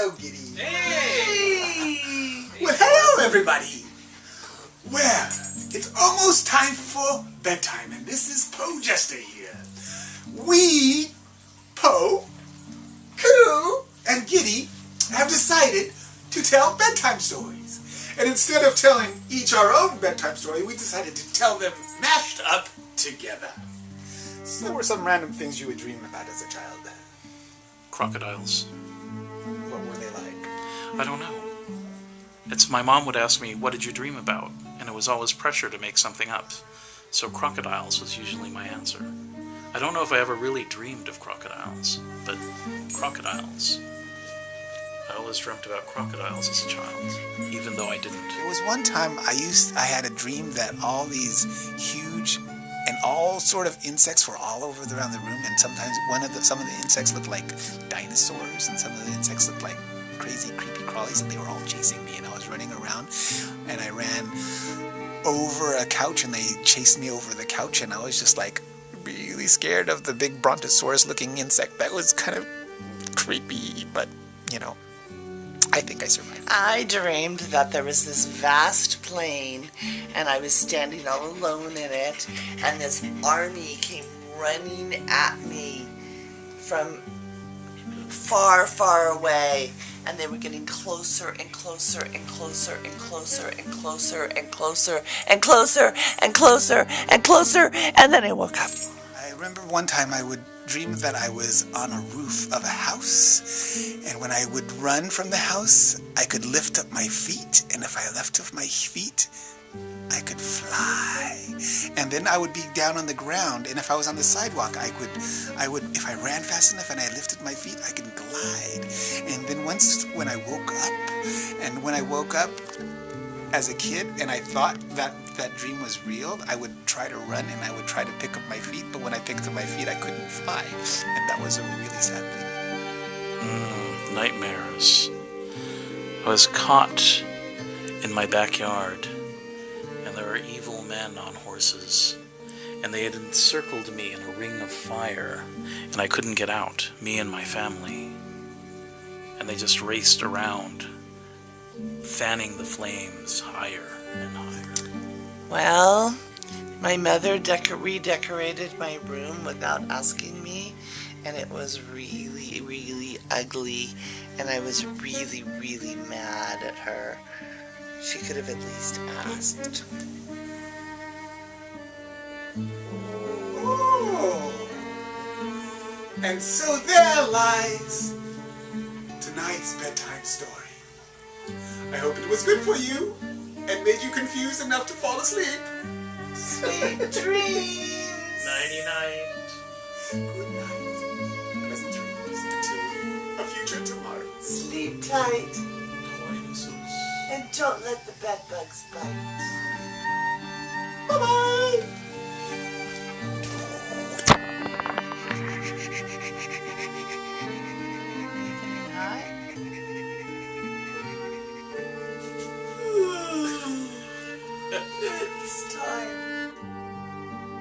Hello, Giddy. Hey! Well, hello, everybody. Well, it's almost time for bedtime, and this is Poe Jester here. We, Poe, Coo, and Giddy have decided to tell bedtime stories. And instead of telling each our own bedtime story, we decided to tell them mashed up together. So what were some random things you would dream about as a child? Crocodiles. What were they like? I don't know. My mom would ask me, what did you dream about? And it was always pressure to make something up. So crocodiles was usually my answer. I don't know if I ever really dreamed of crocodiles, but crocodiles. I always dreamt about crocodiles as a child, even though I didn't. There was one time I had a dream that all these huge and all sort of insects were all over around the room, and sometimes some of the insects looked like dinosaurs, and some of the insects looked like crazy creepy crawlies, and they were all chasing me, and I was running around, and I ran over a couch, and they chased me over the couch, and I was just like really scared of the big brontosaurus looking insect. That was kind of creepy, but you know, I think I survived. I dreamed that there was this vast plain, and I was standing all alone in it, and this army came running at me from far, far away, and they were getting closer and closer and closer and closer and closer and closer and closer and closer and closer, and then I woke up. I remember one time I would dream that I was on a roof of a house, and when I would run from the house, I could lift up my feet, and if I lifted up my feet, I could fly. And then I would be down on the ground, and if I was on the sidewalk, I would, if I ran fast enough and I lifted my feet, I could glide. And then once when I woke up as a kid, and I thought that dream was real, I would try to run and I would try to pick up my feet, but when I picked up my feet, I couldn't fly. And that was a really sad thing. Nightmares. I was caught in my backyard, and there were evil men on horses, and they had encircled me in a ring of fire, and I couldn't get out, me and my family. And they just raced around, fanning the flames higher and higher. Well, my mother redecorated my room without asking me, and it was really, really ugly, and I was really, really mad at her. She could have at least asked. Oh. And so there lies tonight's bedtime story. I hope it was good for you and made you confused enough to fall asleep. Sweet dreams! Nighty-night. Good night. Pleasant dreams until a future tomorrow. Sleep tight, Poe Jester. and don't let the bed bugs bite.